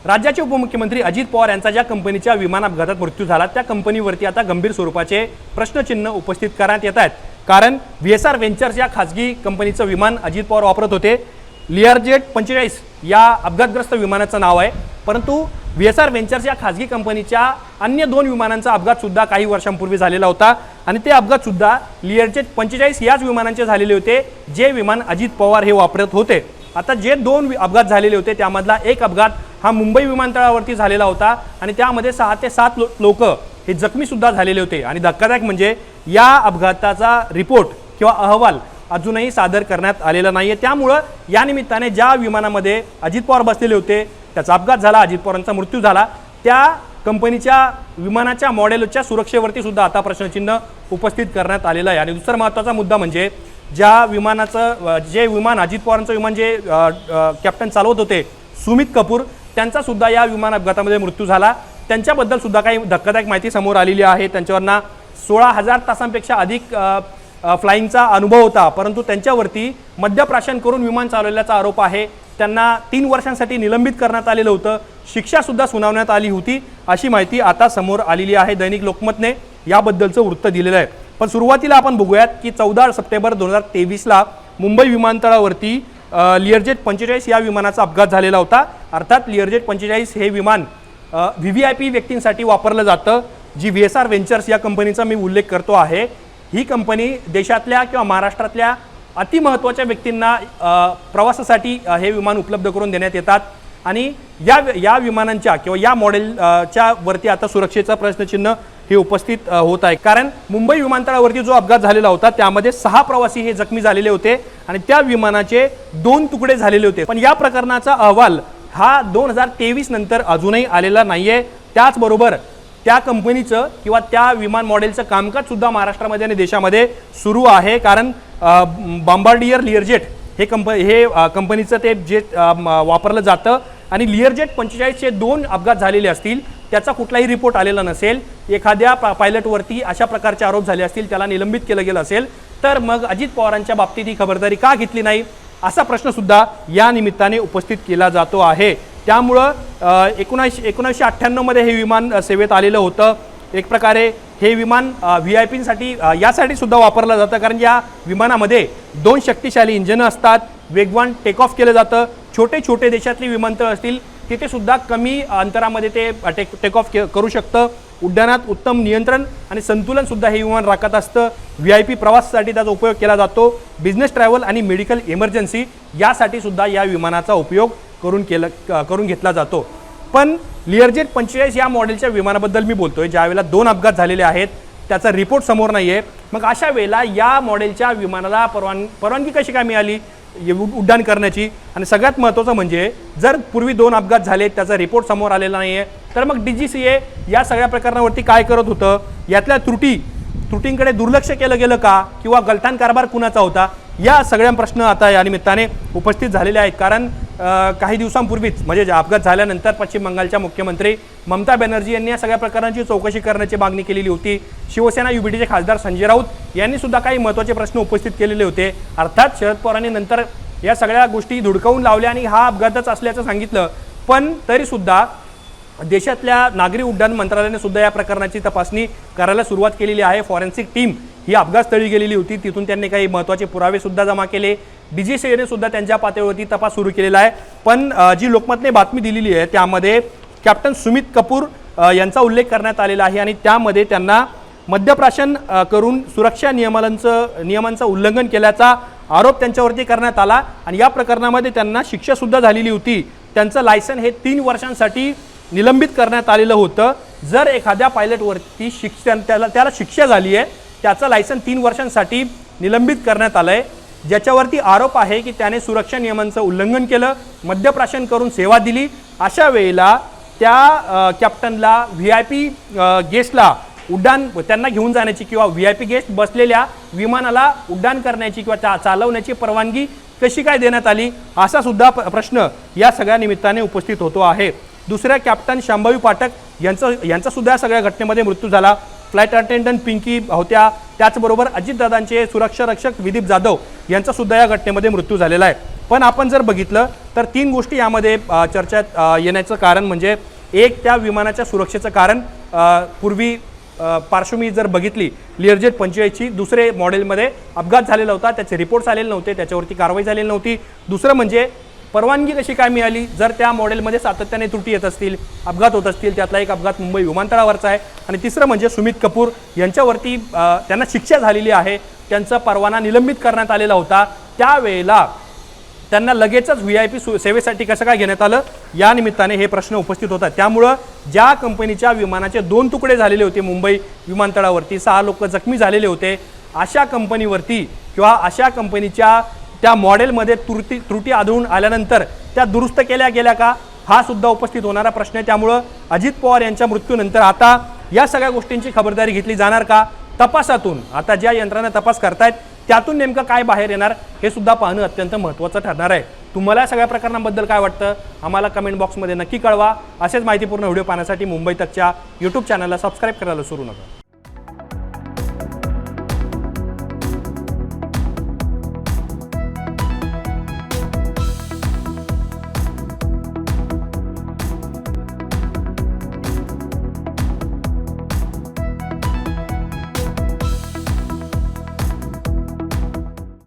राज्याचे उपमुख्यमंत्री अजित पवार यांचा ज्या कंपनीच्या विमान अपघातात मृत्यू झाला त्या कंपनीवरती आता गंभीर स्वरूपाचे प्रश्नचिन्ह उपस्थित करण्यात येत आहेत। कारण VSR व्हेंचर्स या खासगी कंपनीचं विमान अजित पवार वापरत होते। लिअरजेट 45 या अपघातग्रस्त विमानाचं नाव आहे, परंतु VSR व्हेंचर्स या खासगी कंपनीच्या अन्य 2 विमानांचा अपघात सुद्धा काही वर्षांपूर्वी झालेला होता आणि ते अपघात सुद्धा लिअरजेट 45 याच विमानांचे झालेले होते, जे विमान अजित पवार हे वापरत होते। आता जे 2 अपघात झालेले होते त्यामधला एक अपघात हा मुंबई विमानतळावरती झालेला होता आणि त्यामध्ये 6 ते 7 लोक हे जखमी सुद्धा झालेले होते। आणि धक्कादायक म्हणजे या अपघाताचा रिपोर्ट किंवा अहवाल अजूनही सादर करण्यात आलेला नाहीये। त्यामुळे या निमित्ताने ज्या विमानामध्ये अजित पवार बसलेले होते त्याचा अपघात झाला, अजित पवारांचा मृत्यू झाला, त्या कंपनीच्या विमानाच्या मॉडेलच्या सुरक्षेवरती सुद्धा आता प्रश्नचिन्ह उपस्थित करण्यात आलेलं आहे। आणि दुसरा महत्त्वाचा मुद्दा म्हणजे ज्या विमानाचं जे विमान अजित पवारांचं विमान जे कॅप्टन चालवत होते सुमित कपूर, त्यांचा सुद्धा या विमान अपघातामध्ये मृत्यू झाला। त्यांच्याबद्दल सुद्धा काही धक्कादायक माहिती समोर आलेली आहे। त्यांच्यावरना 16,000 तासांपेक्षा अधिक फ्लाइंगचा अनुभव होता, परंतु त्यांच्यावरती मद्यप्राशन करून विमान चालवल्याचा आरोप आहे। त्यांना 3 वर्षांसाठी निलंबित करण्यात आलेलं होतं, शिक्षा सुद्धा सुनावण्यात आली होती, अशी माहिती आता समोर आलेली आहे। दैनिक लोकमतने याबद्दलचं वृत्त दिलेलं आहे। पण सुरुवातीला आपण बघूयात की 14 सप्टेंबर 2023ला मुंबई विमानतळावरती लिअरजेट 45 या विमानाचा अपघात झालेला होता। अर्थात लिअरजेट 45 हे विमान VVIP व्यक्तींसाठी वापरलं जातं, जी VSR व्हेंचर्स या कंपनीचा मी उल्लेख करतो आहे। ही कंपनी देशातल्या किंवा महाराष्ट्रातल्या अतिमहत्त्वाच्या व्यक्तींना प्रवासासाठी हे विमान उपलब्ध करून देण्यात येतात आणि या विमानांच्या किंवा या मॉडेलच्या वरती आता सुरक्षेचा प्रश्नचिन्ह हे उपस्थित होत आहे। कारण मुंबई विमानतळावरती जो अपघात झालेला होता त्यामध्ये 6 प्रवासी हे जखमी झालेले होते आणि त्या विमानाचे 2 तुकडे झालेले होते। पण या प्रकरणाचा अहवाल हा 2023 नंतर अजूनही आलेला नाहीये। त्याचबरोबर त्या कंपनीचं किंवा त्या विमान मॉडेलचं कामकाज सुद्धा महाराष्ट्रामध्ये आणि देशामध्ये सुरू आहे। कारण बॉम्बार्डियर लिअरजेट हे कंपनीचं ते जेट वापरलं जातं आणि लिअरजेट 45 चे 2 अपघात झालेले असतील, त्याचा कुठलाही रिपोर्ट आलेला नसेल, एखाद्या पायलटवरती अशा प्रकारचे आरोप झाले असतील, त्याला निलंबित केलं गेलं असेल, तर मग अजित पवारांच्या बाबतीत ही खबरदारी का घेतली नाही असा प्रश्न सुद्धा या निमित्ताने उपस्थित केला जातो आहे। त्यामुळं 1998 मध्ये हे विमान सेवेत आलेलं होतं। एक प्रकारे हे विमान VIPसाठी यासाठी सुद्धा वापरलं जातं, कारण या विमानामध्ये 2 शक्तिशाली इंजिनं असतात, वेगवान टेक ऑफ केलं जातं। छोटे देशातली विमानतळ असतील तिथे सुद्धा कमी अंतरामध्ये ते टेक ऑफ करू शकतं। उड्डाणात उत्तम नियंत्रण आणि संतुलन सुद्धा हे विमान राखत असतं। VIP प्रवासासाठी त्याचा उपयोग केला जातो। बिझनेस ट्रॅव्हल आणि मेडिकल इमर्जन्सी यासाठी सुद्धा या विमानाचा उपयोग करून घेतला जातो। पण लिअरजेट 45 या मॉडेलच्या विमानाबद्दल मी बोलतोय, ज्यावेळेला 2 अपघात झालेले आहेत त्याचा रिपोर्ट समोर नाहीये। मग अशा वेळेला या मॉडेलच्या विमानाला परवानगी कशी काय मिळाली उड्डाण करण्याची? आणि सगळ्यात महत्त्वाचं म्हणजे जर पूर्वी 2 अपघात झाले त्याचा रिपोर्ट समोर आलेला नाहीये, तर मग DGCA या सगळ्या प्रकरणावरती काय करत होतं? यातल्या त्रुटींकडे दुर्लक्ष केलं गेलं का, किंवा गलथान कारभार कुणाचा होता? या सगळ्या प्रश्न आता या निमित्ताने उपस्थित झालेले आहेत। कारण काही दिवसांपूर्वीच म्हणजे अपघात झाल्यानंतर पश्चिम बंगालच्या मुख्यमंत्री ममता बॅनर्जी यांनी या सगळ्या प्रकारांची चौकशी करण्याची मागणी केलेली होती। शिवसेना UBTचे खासदार संजय राऊत यांनी सुद्धा काही महत्त्वाचे प्रश्न उपस्थित केलेले होते। अर्थात शरद पवारांनी नंतर या सगळ्या गोष्टी धुडकावून लावल्या आणि हा अपघातच असल्याचं सांगितलं, पण तरी सुद्धा देशातल्या नागरी उड्डाण मंत्रालयाने सुद्धा या प्रकरणाची तपासणी करायला सुरुवात केलेली आहे। फॉरेन्सिक टीम ही अपघातस्थळी गेलेली होती, तिथून त्यांनी काही महत्त्वाचे पुरावे सुद्धा जमा केले। DGCAने सुद्धा त्यांच्या पातळीवरती तपास सुरू केलेला आहे। पण जी लोकमतने बातमी दिलेली आहे त्यामध्ये कॅप्टन सुमित कपूर यांचा उल्लेख करण्यात आलेला आहे आणि त्यामध्ये त्यांना मद्यप्राशन करून सुरक्षा नियमांचं उल्लंघन केल्याचा आरोप त्यांच्यावरती करण्यात आला आणि या प्रकरणामध्ये त्यांना शिक्षा सुद्धा झालेली होती। त्यांचं लायसन हे 3 वर्षांसाठी निलंबित करण्यात आलेलं होतं। जर एखाद्या पायलटवरती त्याला शिक्षा झाली आहे, त्याचं लायसन 3 वर्षांसाठी निलंबित करण्यात आलं आहे, ज्याच्यावरती आरोप आहे की त्याने सुरक्षा नियमांचं उल्लंघन केलं, मद्यप्राशन करून सेवा दिली। अशा वेळेला त्या कॅप्टनला VIP गेस्टला उड्डाण त्यांना घेऊन जाण्याची किंवा VIP गेस्ट बसलेल्या विमानाला उड्डाण करण्याची किंवा चालवण्याची परवानगी कशी काय देण्यात आली असा सुद्धा प्रश्न या सगळ्या निमित्ताने उपस्थित होतो आहे। दुसऱ्या कॅप्टन शांभवी पाठक यांचा सुद्धा सगळ्या घटनेमध्ये मृत्यू झाला। फ्लाइट अटेंडंट पिंकी होत्या, त्याचबरोबर अजितदादांचे सुरक्षा रक्षक विदीप जाधव यांचा सुद्धा या घटनेमध्ये मृत्यू झालेला आहे। पण आपण जर बघितलं तर 3 गोष्टी यामध्ये चर्चेत येण्याचं कारण म्हणजे एक त्या विमानाच्या सुरक्षेचं कारण पूर्वी पार्श्वभूमी जर बघितली लिअरजेट 45ची दुसरे मॉडेलमध्ये अपघात झालेला होता, त्याचे रिपोर्ट्स आलेले नव्हते, त्याच्यावरती कारवाई झालेली नव्हती. दुसरं म्हणजे परवानगी कशी काय मिळाली, जर त्या मॉडेलमध्ये सातत्याने त्रुटी येत असतील, अपघात होत असतील, त्यातला एक अपघात मुंबई विमानतळावरचा आहे. आणि तिसरं म्हणजे सुमित कपूर यांच्यावरती त्यांना शिक्षा झालेली आहे, त्यांचा परवाना निलंबित करण्यात आलेला होता. त्यावेळेला त्यांना लगेचच VIP सेवेसाठी कसं काय घेण्यात आलं, या निमित्ताने हे प्रश्न उपस्थित होतात. त्यामुळं ज्या कंपनीच्या विमानाचे 2 तुकडे झालेले होते मुंबई विमानतळावरती, 6 लोक जखमी झालेले होते, अशा कंपनीवरती किंवा अशा कंपनीच्या त्या मॉडेलमध्ये त्रुटी आढळून आल्यानंतर त्या दुरुस्त केल्या गेल्या का, हा सुद्धा उपस्थित होणारा प्रश्न आहे. त्यामुळं अजित पवार यांच्या मृत्यूनंतर आता या सगळ्या गोष्टींची खबरदारी घेतली जाणार का, तपासातून आता ज्या यंत्रणा तपास करतायत त्यातून नेमकं काय बाहेर येणार हे सुद्धा पाहणं अत्यंत महत्त्वाचं ठरणार आहे. तुम्हाला या सगळ्या प्रकरणाबद्दल काय वाटतं आम्हाला कमेंट बॉक्समध्ये नक्की कळवा. असेच माहितीपूर्ण व्हिडिओ पाहण्यासाठी मुंबई तकच्या YouTube चॅनलला सबस्क्राईब करायला विसरू नका.